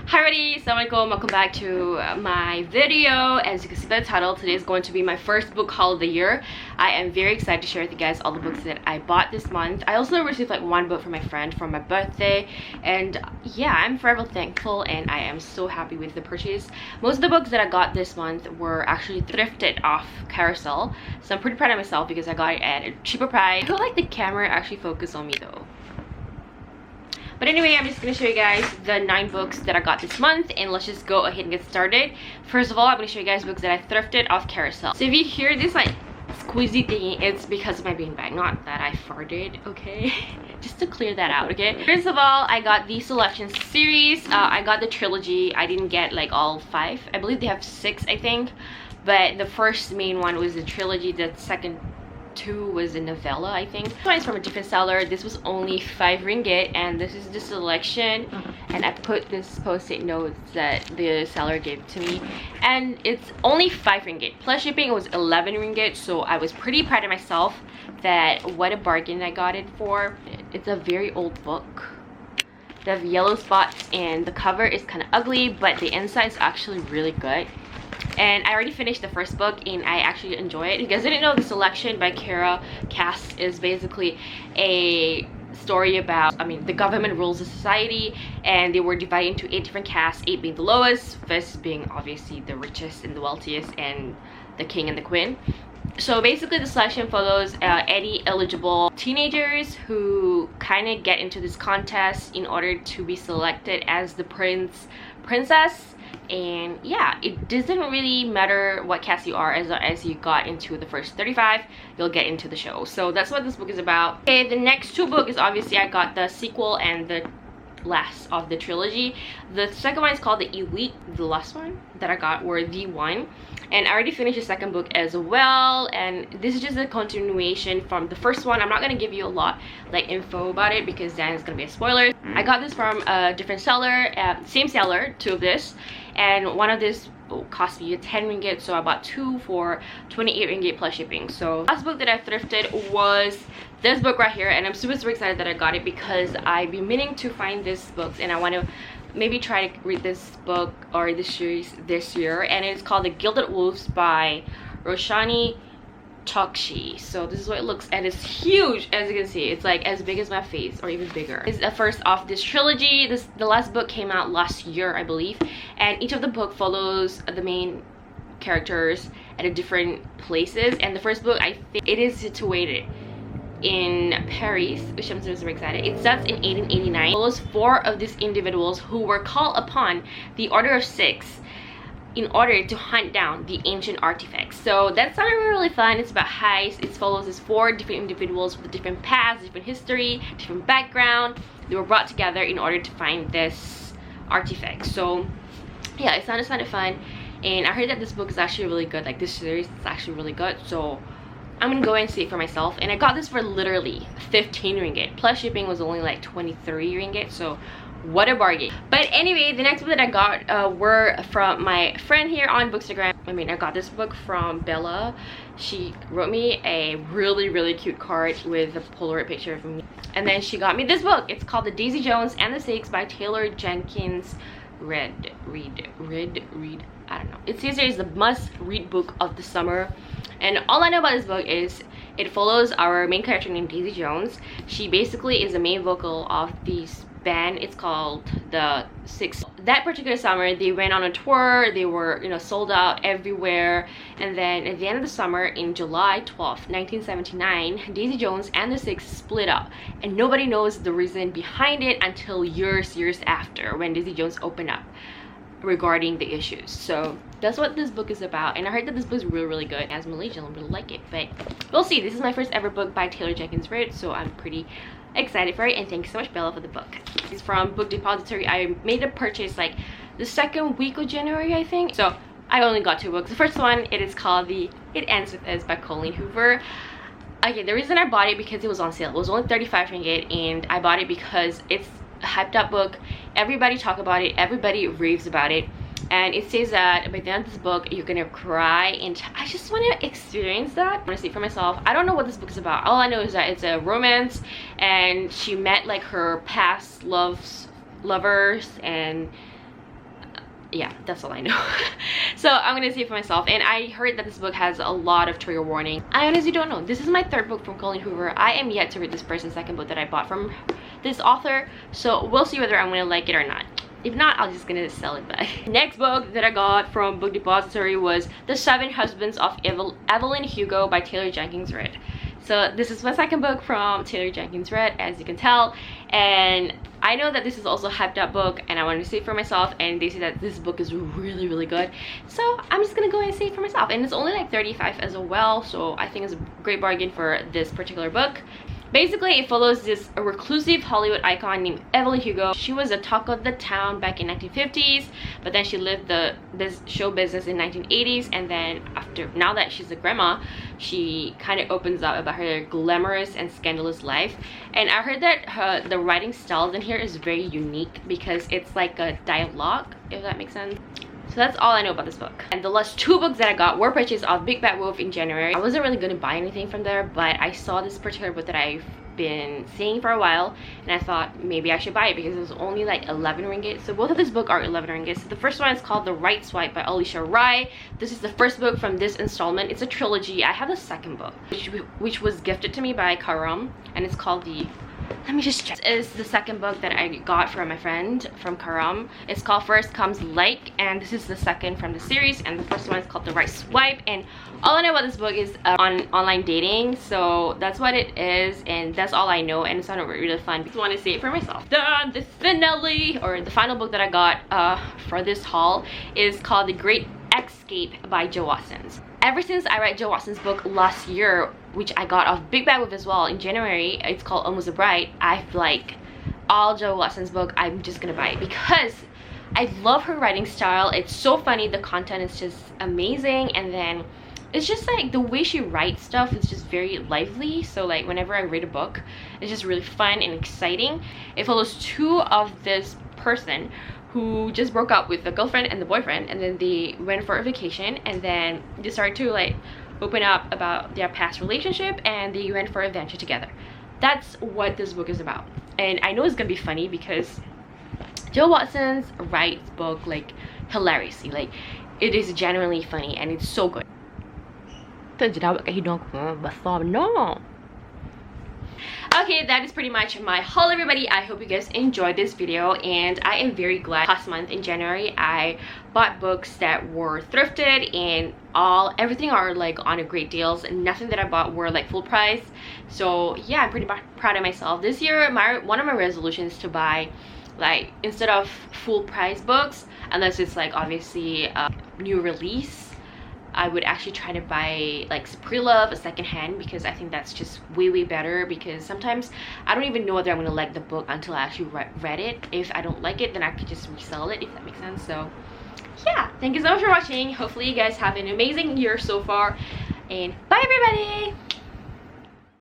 Hi everybody, assalamualaikum, welcome back to my video. As you can see by the title, today is going to be my first book haul of the year. I am very excited to share with you guys all the books that I bought this month. I also received like one book from my friend for my birthday, and yeah, I'm forever thankful and I am so happy with the purchase. Most of the books that I got this month were actually thrifted off Carousel, so I'm pretty proud of myself because I got it at a cheaper price. I feel like the camera actually focused on me though. But anyway, I'm just going to show you guys the 9 books that I got this month, and let's just go ahead and get started. First of all, I'm going to show you guys books that I thrifted off Carousel. So if you hear this like squeezy thingy, it's because of my beanbag, not that I farted, okay? Just to clear that out, okay? First of all, I got the Selection series. I got the trilogy. I didn't get like all 5. I believe they have 6, I think. But the first main one was the trilogy. The second 2 was a novella, I think. This one is from a different seller. This was only 5 ringgit, and this is the Selection. And I put this post-it notes that the seller gave to me, and it's only 5 ringgit plus shipping. It was 11 ringgit, so I was pretty proud of myself that what a bargain I got it for. It's a very old book. They have yellow spots and the cover is kind of ugly, but the inside is actually really good. And I already finished the first book and I actually enjoy it. If you guys didn't know, the Selection by Kara Cass is basically a story about, the government rules the society, and they were divided into 8 different castes, 8 being the lowest, first being obviously the richest and the wealthiest, and the king and the queen. So basically the Selection follows any eligible teenagers who kind of get into this contest in order to be selected as the princess. And yeah, it doesn't really matter what caste you are, as you got into the first 35, you'll get into the show. So that's what this book is about. Okay, the next 2 books is obviously I got the sequel and the last of the trilogy. The second one is called The Elite. The last one that I got were The One, and I already finished the second book as well, and this is just a continuation from the first one. I'm not going to give you a lot like info about it because then it's going to be a spoiler. I got this from a different seller, same seller, 2 of this, and one of this cost me 10 ringgit, so I bought 2 for 28 ringgit plus shipping. So last book that I thrifted was this book right here, and I'm super excited that I got it because I've been meaning to find this book and I want to maybe try to read this book or this series this year, and it's called The Gilded Wolves by Roshani Chokshi. So this is what it looks, and it's huge. As you can see, it's like as big as my face or even bigger. It's the first of this trilogy. The last book came out last year, I believe, and each of the book follows the main characters at a different places. And the first book, I think it is situated in Paris, which I'm super excited. It starts in 1889. It follows 4 of these individuals who were called upon the Order of 6 in order to hunt down the ancient artifacts. So that sounded really fun. It's about heists. It follows these 4 different individuals with different paths, different history, different background. They were brought together in order to find this artifact. So yeah, it sounded kind of fun, and I heard that this book is actually really good. Like this series is actually really good, so I'm gonna go and see it for myself. And I got this for literally 15 ringgit plus shipping was only like 23 ringgit, so what a bargain. But anyway, the next book that I got were from my friend here on Bookstagram. I got this book from Bella. She wrote me a really cute card with a Polaroid picture of me, and then she got me this book. It's called The Daisy Jones and the Six by Taylor Jenkins Reid. I don't know. It says here is the must-read book of the summer. And all I know about this book is it follows our main character named Daisy Jones. She basically is the main vocal of this band. It's called the Six. That particular summer, they went on a tour. They were, sold out everywhere. And then at the end of the summer, in July 12th, 1979, Daisy Jones and the Six split up. And nobody knows the reason behind it until years after, when Daisy Jones opened up regarding the issues. So that's what this book is about, and I heard that this book is really good. As Malaysian, I really like it, but we'll see. This is my first ever book by Taylor Jenkins Reid, so I'm pretty excited for it. And thank you so much, Bella, for the book. It's from Book Depository. I made a purchase like the second week of January, I think, so I only got 2 books. The first one, it is called It Ends With Us by Colleen Hoover. Okay, the reason I bought it because it was on sale. It was only 35 ringgit, and I bought it because it's a hyped up book. Everybody talk about it, everybody raves about it, and it says that by the end of this book you're gonna cry, and I just want to experience that. I want to see it for myself. I don't know what this book is about. All I know is that it's a romance, and she met like her past lovers, and yeah, that's all I know. So I'm gonna see it for myself. And I heard that this book has a lot of trigger warning. I honestly don't know. This is my third book from Colleen Hoover. I am yet to read this person's second book that I bought from this author, so we'll see whether I'm gonna like it or not. If not, I'm just gonna sell it back. Next book that I got from Book Depository was The Seven Husbands of Evelyn Hugo by Taylor Jenkins Reid. So this is my second book from Taylor Jenkins Reid, as you can tell, and I know that this is also a hyped up book, and I wanted to see it for myself, and they say that this book is really good, so I'm just gonna go and see it for myself. And it's only like $35 as well, so I think it's a great bargain for this particular book. Basically, it follows this reclusive Hollywood icon named Evelyn Hugo. She was a talk of the town back in 1950s, but then she lived the show business in 1980s, and then now that she's a grandma, she kind of opens up about her glamorous and scandalous life. And I heard that the writing style in here is very unique because it's like a dialogue, if that makes sense. So that's all I know about this book. And the last two books that I got were purchased off Big Bad Wolf in January. I wasn't really going to buy anything from there, but I saw this particular book that I've been seeing for a while, and I thought maybe I should buy it because it was only like 11 ringgit. So both of these books are 11 ringgit. So the first one is called The Right Swipe by Alicia Rai. This is the first book from this installment. It's a trilogy. I have the second book, which was gifted to me by Karam, and it's called let me just check. This is the second book that I got from my friend from Karam. It's called First Comes Like, and this is the second from the series, and the first one is called The Right Swipe. And all I know about this book is on online dating, so that's what it is, and that's all I know, and it sounded really fun. I just want to see it for myself. The finale, or the final book that I got for this haul is called The Great Xscape by Joe Watsons. Ever since I read Joe Watson's book last year, which I got off Big Bad Wolf as well in January, it's called Almost a Bride, I've like all Joe Watson's book. I'm just gonna buy it because I love her writing style. It's so funny, the content is just amazing, and then it's just like the way she writes stuff is just very lively. So like whenever I read a book, it's just really fun and exciting. It follows two of this person who just broke up with the girlfriend and the boyfriend, and then they went for a vacation, and then they started to like open up about their past relationship, and they went for an adventure together. That's what this book is about. And I know it's gonna be funny because Joe Watson's writes book like hilariously. Like it is genuinely funny, and it's so good. Okay, that is pretty much my haul, everybody. I hope you guys enjoyed this video, and I am very glad last month in January I bought books that were thrifted, and everything are like on a great deals, and nothing that I bought were like full price. So yeah, I'm pretty proud of myself. This year one of my resolutions is to buy, like, instead of full price books, unless it's like obviously a new release, I would actually try to buy like Pre-Love, a secondhand, because I think that's just way better, because sometimes I don't even know whether I'm gonna like the book until I actually read it. If I don't like it, then I could just resell it, if that makes sense. So yeah, thank you so much for watching. Hopefully you guys have an amazing year so far, and bye everybody.